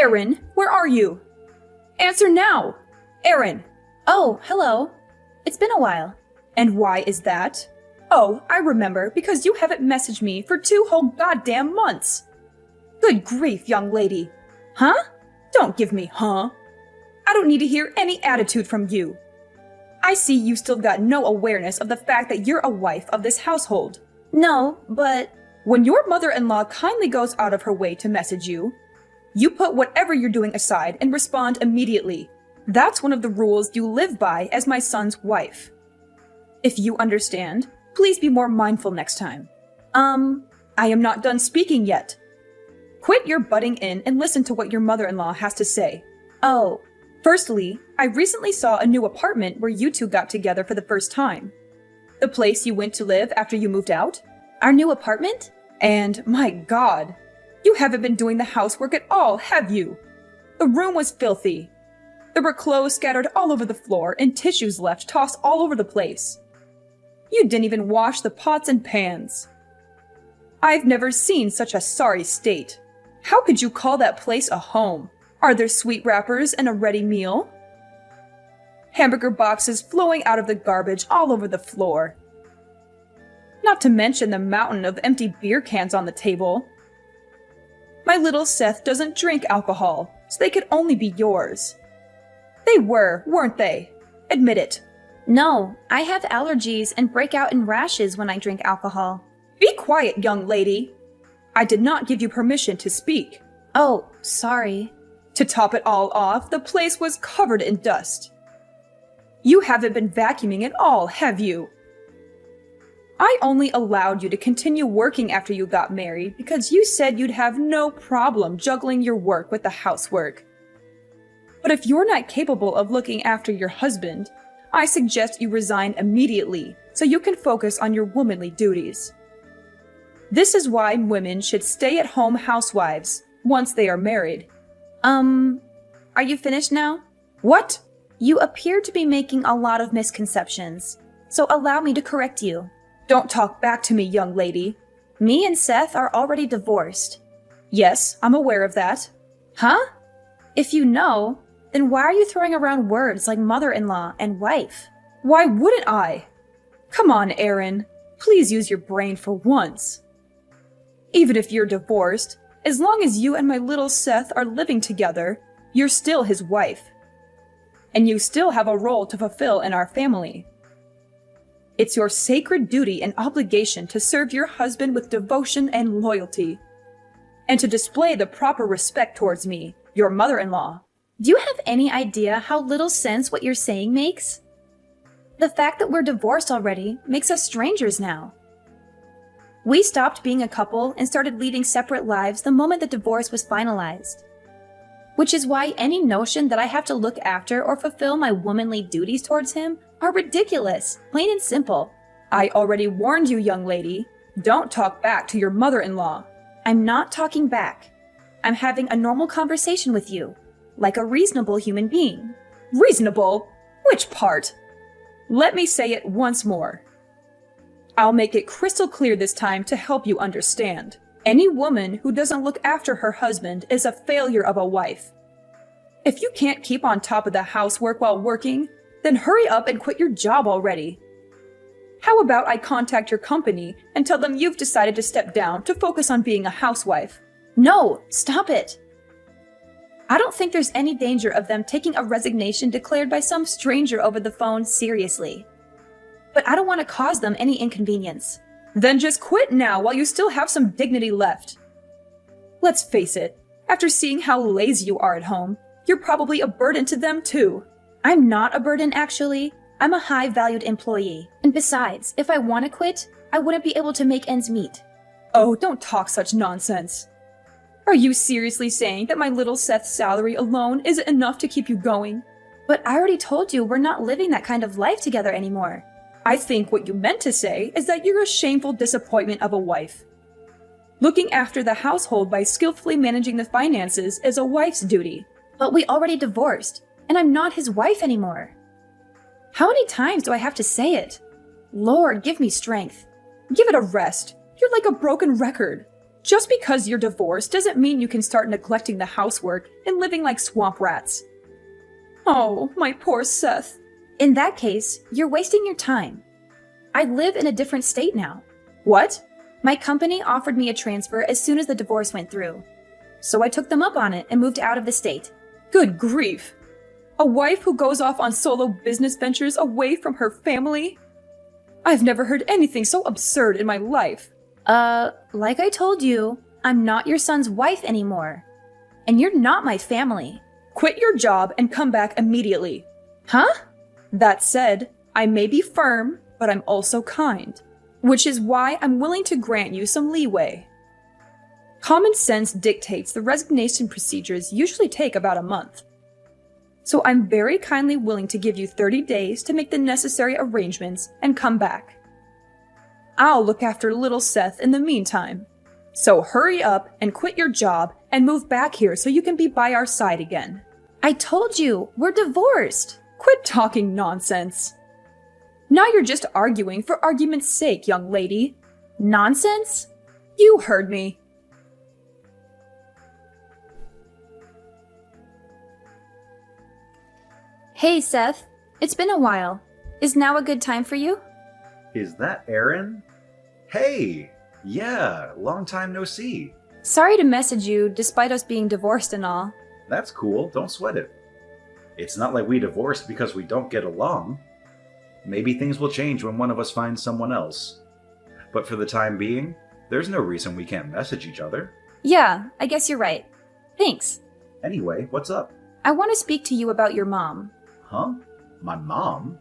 Erin, where are you? Answer now! Erin! Oh, hello. It's been a while. And why is that? Oh, I remember, because you haven't messaged me for 2 whole goddamn months. Good grief, young lady. Huh? Don't give me huh. I don't need to hear any attitude from you. I see you still got no awareness of the fact that you're a wife of this household. No, but When your mother-in-law kindly goes out of her way to message you, you put whatever you're doing aside and respond immediately. That's one of the rules you live by as my son's wife. If you understand, please be more mindful next time. I am not done speaking yet. Quit your butting in and listen to what your mother-in-law has to say. oh, Firstly, I recently saw a new apartment where you two got together for the first time. The place you went to live after you moved out? our new apartment? And my God, you haven't been doing the housework at all, have you? The room was filthy. There were clothes scattered all over the floor and tissues left tossed all over the place. You didn't even wash the pots and pans. I've never seen such a sorry state. How could you call that place a home? Are there sweet wrappers and a ready meal? Hamburger boxes flowing out of the garbage all over the floor. Not to mention the mountain of empty beer cans on the table. My little Seth doesn't drink alcohol, so they could only be yours. They were, weren't they? Admit it. No, I have allergies and break out in rashes when I drink alcohol. Be quiet, young lady. I did not give you permission to speak. Oh, sorry. To top it all off, the place was covered in dust. You haven't been vacuuming at all, have you? I only allowed you to continue working after you got married because you said you'd have no problem juggling your work with the housework. But if you're not capable of looking after your husband, I suggest you resign immediately so you can focus on your womanly duties. This is why women should stay at home housewives once they are married. Are you finished now? What? You appear to be making a lot of misconceptions, so allow me to correct you. Don't talk back to me, young lady. Me and Seth are already divorced. Yes, I'm aware of that. Huh? If you know, then why are you throwing around words like mother-in-law and wife? Why wouldn't I? Come on, Erin. Please use your brain for once. Even if you're divorced, as long as you and my little Seth are living together, you're still his wife. And you still have a role to fulfill in our family. It's your sacred duty and obligation to serve your husband with devotion and loyalty, and to display the proper respect towards me, your mother-in-law. Do you have any idea how little sense what you're saying makes? The fact that we're divorced already makes us strangers now. We stopped being a couple and started leading separate lives the moment the divorce was finalized. Which is why any notion that I have to look after or fulfill my womanly duties towards him are ridiculous, plain and simple. I already warned you, young lady. Don't talk back to your mother-in-law. I'm not talking back. I'm having a normal conversation with you, like a reasonable human being. Reasonable? Which part? Let me say it once more. I'll make it crystal clear this time to help you understand. Any woman who doesn't look after her husband is a failure of a wife. If you can't keep on top of the housework while working, then hurry up and quit your job already. How about I contact your company and tell them you've decided to step down to focus on being a housewife? No, stop it. I don't think there's any danger of them taking a resignation declared by some stranger over the phone seriously. But I don't want to cause them any inconvenience. Then just quit now while you still have some dignity left. Let's face it, after seeing how lazy you are at home, you're probably a burden to them too. I'm not a burden, actually. I'm a high-valued employee. And besides, if I want to quit, I wouldn't be able to make ends meet. Oh, don't talk such nonsense. Are you seriously saying that my little Seth's salary alone isn't enough to keep you going? But I already told you we're not living that kind of life together anymore. I think what you meant to say is that you're a shameful disappointment of a wife. Looking after the household by skillfully managing the finances is a wife's duty. But we already divorced, and I'm not his wife anymore. How many times do I have to say it? Lord, give me strength. Give it a rest. You're like a broken record. Just because you're divorced doesn't mean you can start neglecting the housework and living like swamp rats. Oh, my poor Seth. In that case, you're wasting your time. I live in a different state now. What? My company offered me a transfer as soon as the divorce went through. So I took them up on it and moved out of the state. Good grief. A wife who goes off on solo business ventures away from her family? I've never heard anything so absurd in my life. Like I told you, I'm not your son's wife anymore. And you're not my family. Quit your job and come back immediately. Huh? That said, I may be firm, but I'm also kind, which is why I'm willing to grant you some leeway. Common sense dictates the resignation procedures usually take about a month. So I'm very kindly willing to give you 30 days to make the necessary arrangements and come back. I'll look after little Seth in the meantime. So hurry up and quit your job and move back here so you can be by our side again. I told you, we're divorced. Quit talking nonsense. Now you're just arguing for argument's sake, young lady. Nonsense? You heard me. Hey, Seth. It's been a while. Is now a good time for you? Is that Aaron? Hey! Yeah, long time no see. Sorry to message you despite us being divorced and all. That's cool, don't sweat it. It's not like we divorced because we don't get along. Maybe things will change when one of us finds someone else. But for the time being, there's no reason we can't message each other. Yeah, I guess you're right. Thanks. Anyway, what's up? I want to speak to you about your mom. Huh? My mom?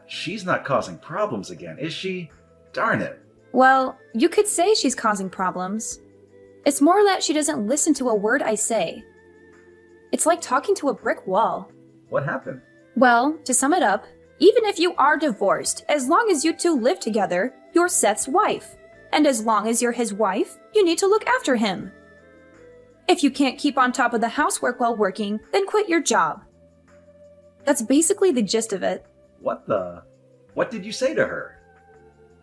She's not causing problems again, is she? Darn it. Well, you could say she's causing problems. It's more that she doesn't listen to a word I say. It's like talking to a brick wall. What happened? Well, to sum it up, even if you are divorced, as long as you two live together, you're Seth's wife. And as long as you're his wife, you need to look after him. If you can't keep on top of the housework while working, then quit your job. That's basically the gist of it. What did you say to her?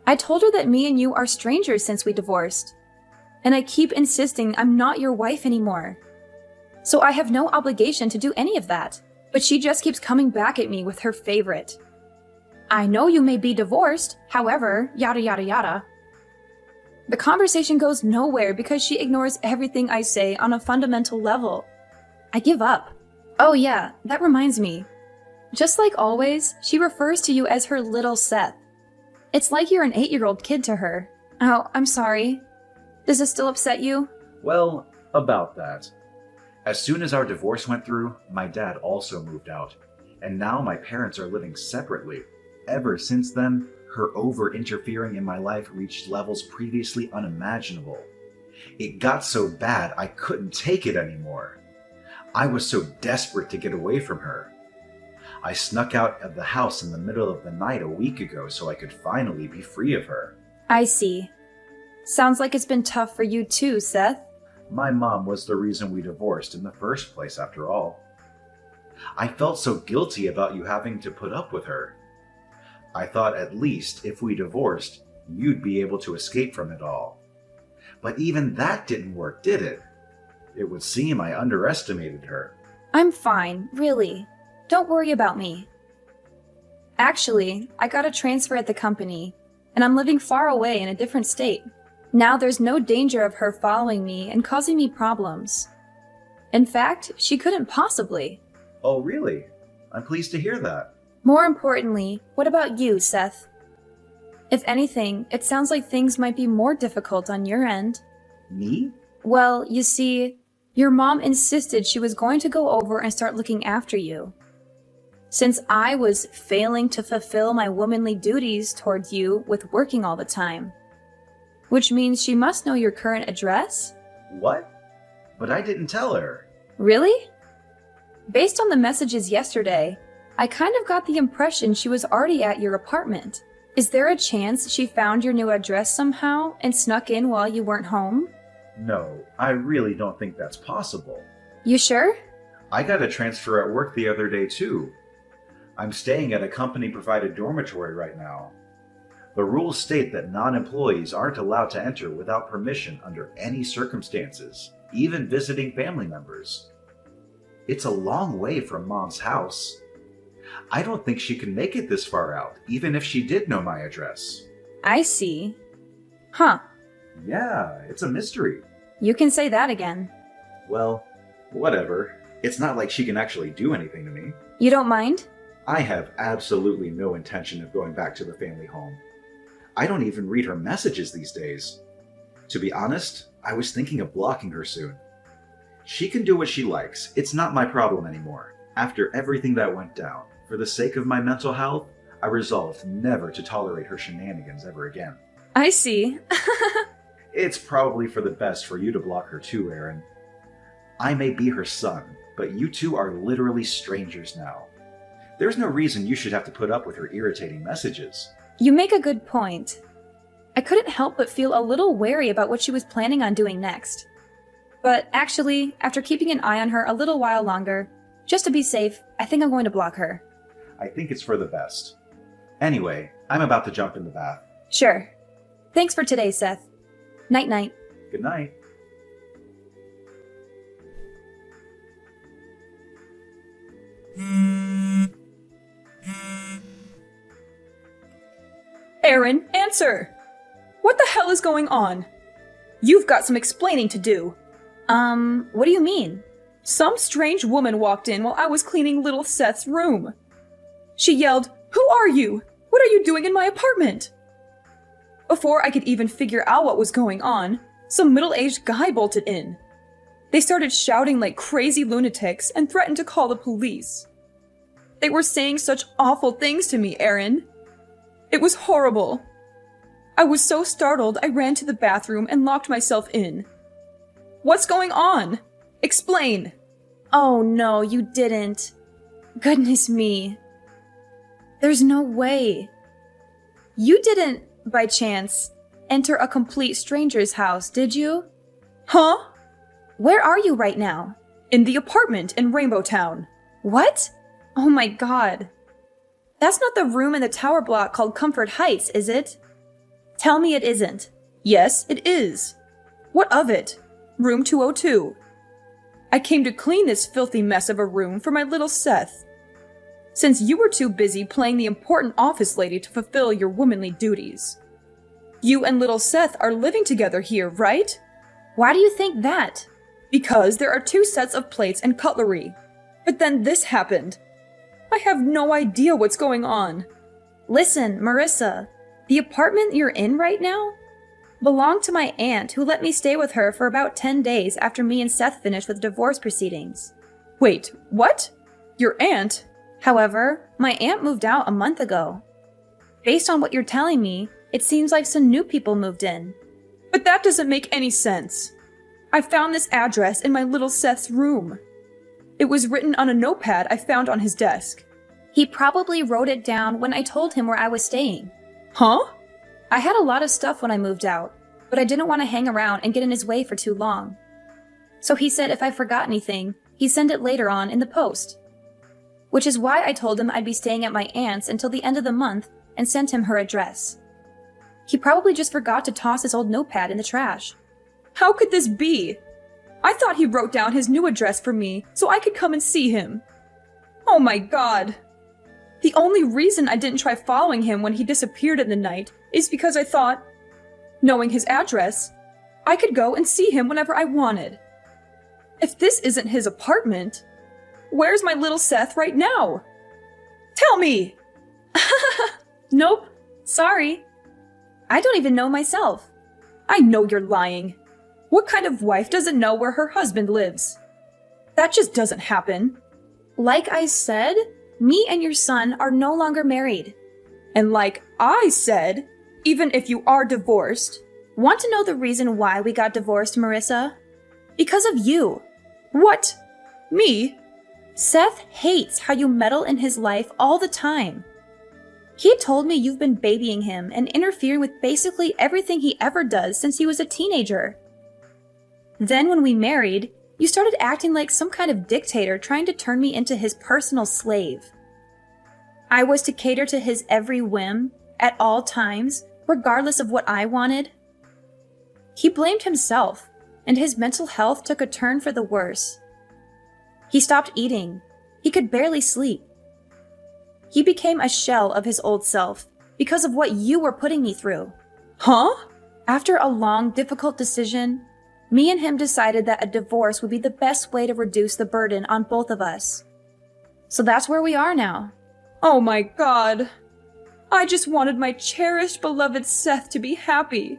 I told her that me and you are strangers since we divorced. And I keep insisting I'm not your wife anymore. So I have no obligation to do any of that. But she just keeps coming back at me with her favorite. I know you may be divorced, however, yada yada yada. The conversation goes nowhere because she ignores everything I say on a fundamental level. I give up. Oh yeah, that reminds me. Just like always, she refers to you as her little Seth. It's like you're an 8-year-old kid to her. Oh, I'm sorry. Does this still upset you? Well, about that. As soon as our divorce went through, my dad also moved out. And now my parents are living separately. Ever since then, her over-interfering in my life reached levels previously unimaginable. It got so bad I couldn't take it anymore. I was so desperate to get away from her. I snuck out of the house in the middle of the night a week ago so I could finally be free of her. I see. Sounds like it's been tough for you too, Seth. My mom was the reason we divorced in the first place, after all. I felt so guilty about you having to put up with her. I thought at least if we divorced, you'd be able to escape from it all. But even that didn't work, did it? It would seem I underestimated her. I'm fine, really. Don't worry about me. Actually, I got a transfer at the company, and I'm living far away in a different state. Now there's no danger of her following me and causing me problems. In fact, she couldn't possibly. Oh, really? I'm pleased to hear that. More importantly, what about you, Seth? If anything, it sounds like things might be more difficult on your end. Me? Well, you see, your mom insisted she was going to go over and start looking after you. Since I was failing to fulfill my womanly duties towards you with working all the time. Which means she must know your current address? What? But I didn't tell her. Really? Based on the messages yesterday, I kind of got the impression she was already at your apartment. Is there a chance she found your new address somehow and snuck in while you weren't home? No, I really don't think that's possible. You sure? I got a transfer at work the other day too. I'm staying at a company-provided dormitory right now. The rules state that non-employees aren't allowed to enter without permission under any circumstances, even visiting family members. It's a long way from Mom's house. I don't think she can make it this far out, even if she did know my address. I see. Huh. Yeah, it's a mystery. You can say that again. Well, whatever. It's not like she can actually do anything to me. You don't mind? I have absolutely no intention of going back to the family home. I don't even read her messages these days. To be honest, I was thinking of blocking her soon. She can do what she likes. It's not my problem anymore. After everything that went down, for the sake of my mental health, I resolved never to tolerate her shenanigans ever again. I see. It's probably for the best for you to block her too, Aaron. I may be her son, but you two are literally strangers now. There's no reason you should have to put up with her irritating messages. You make a good point. I couldn't help but feel a little wary about what she was planning on doing next. But actually, after keeping an eye on her a little while longer, just to be safe, I think I'm going to block her. I think it's for the best. Anyway, I'm about to jump in the bath. Sure. Thanks for today, Seth. Night-night. Good night. Aaron, answer! What the hell is going on? You've got some explaining to do. What do you mean? Some strange woman walked in while I was cleaning little Seth's room. She yelled, "Who are you? What are you doing in my apartment?" Before I could even figure out what was going on, some middle-aged guy bolted in. They started shouting like crazy lunatics and threatened to call the police. They were saying such awful things to me, Aaron. It was horrible. I was so startled I ran to the bathroom and locked myself in. What's going on? Explain. Oh no, you didn't. Goodness me. There's no way. You didn't, by chance, enter a complete stranger's house, did you? Huh? Where are you right now? In the apartment in Rainbow Town. What? Oh my god. That's not the room in the tower block called Comfort Heights, is it? Tell me it isn't. Yes, it is. What of it? Room 202. I came to clean this filthy mess of a room for my little Seth. Since you were too busy playing the important office lady to fulfill your womanly duties. You and little Seth are living together here, right? Why do you think that? Because there are 2 sets of plates and cutlery. But then this happened. I have no idea what's going on. Listen, Marissa, the apartment you're in right now belonged to my aunt who let me stay with her for about 10 days after me and Seth finished with divorce proceedings. Wait, what? Your aunt? However, my aunt moved out a month ago. Based on what you're telling me, it seems like some new people moved in. But that doesn't make any sense. I found this address in my little Seth's room. It was written on a notepad I found on his desk. He probably wrote it down when I told him where I was staying. Huh? I had a lot of stuff when I moved out, but I didn't want to hang around and get in his way for too long. So he said if I forgot anything, he'd send it later on in the post. Which is why I told him I'd be staying at my aunt's until the end of the month and sent him her address. He probably just forgot to toss his old notepad in the trash. How could this be? I thought he wrote down his new address for me so I could come and see him. Oh my god. The only reason I didn't try following him when he disappeared in the night is because I thought, knowing his address, I could go and see him whenever I wanted. If this isn't his apartment, where's my little Seth right now? Tell me! Nope, sorry. I don't even know myself. I know you're lying. What kind of wife doesn't know where her husband lives? That just doesn't happen. Like I said, me and your son are no longer married. And like I said, even if you are divorced. Want to know the reason why we got divorced, Marissa? Because of you. What? Me? Seth hates how you meddle in his life all the time. He told me you've been babying him and interfering with basically everything he ever does since he was a teenager. Then when we married, you started acting like some kind of dictator trying to turn me into his personal slave. I was to cater to his every whim at all times, regardless of what I wanted? He blamed himself, and his mental health took a turn for the worse. He stopped eating. He could barely sleep. He became a shell of his old self because of what you were putting me through. Huh? After a long, difficult decision, me and him decided that a divorce would be the best way to reduce the burden on both of us. So that's where we are now. Oh my god. I just wanted my cherished, beloved Seth to be happy.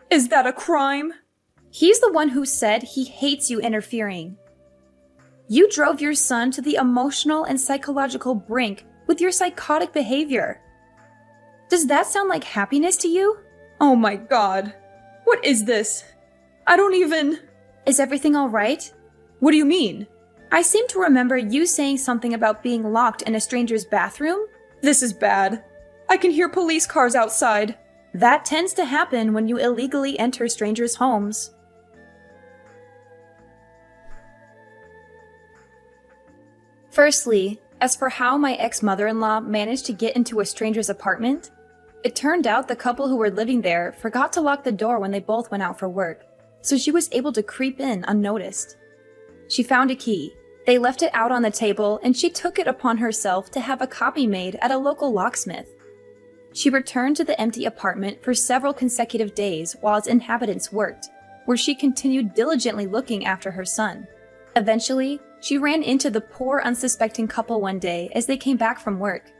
Is that a crime? He's the one who said he hates you interfering. You drove your son to the emotional and psychological brink with your psychotic behavior. Does that sound like happiness to you? Oh my god. What is this? I don't even... Is everything all right? What do you mean? I seem to remember you saying something about being locked in a stranger's bathroom. This is bad. I can hear police cars outside. That tends to happen when you illegally enter strangers' homes. Firstly, as for how my ex-mother-in-law managed to get into a stranger's apartment, it turned out the couple who were living there forgot to lock the door when they both went out for work, so she was able to creep in unnoticed. She found a key. They left it out on the table, and she took it upon herself to have a copy made at a local locksmith. She returned to the empty apartment for several consecutive days while its inhabitants worked, where she continued diligently looking after her son. Eventually, she ran into the poor unsuspecting couple one day as they came back from work.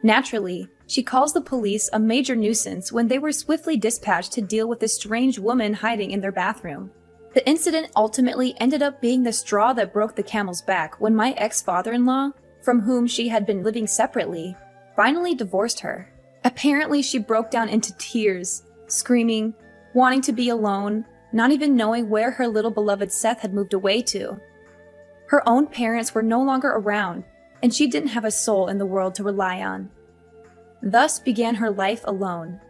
Naturally, she calls the police a major nuisance when they were swiftly dispatched to deal with a strange woman hiding in their bathroom. The incident ultimately ended up being the straw that broke the camel's back when my ex-father-in-law, from whom she had been living separately, finally divorced her. Apparently, she broke down into tears, screaming, wanting to be alone, not even knowing where her little beloved Seth had moved away to. Her own parents were no longer around, and she didn't have a soul in the world to rely on. Thus began her life alone.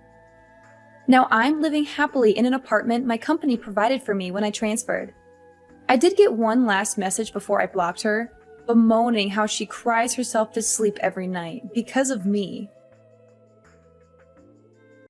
Now I'm living happily in an apartment my company provided for me when I transferred. I did get one last message before I blocked her, bemoaning how she cries herself to sleep every night because of me.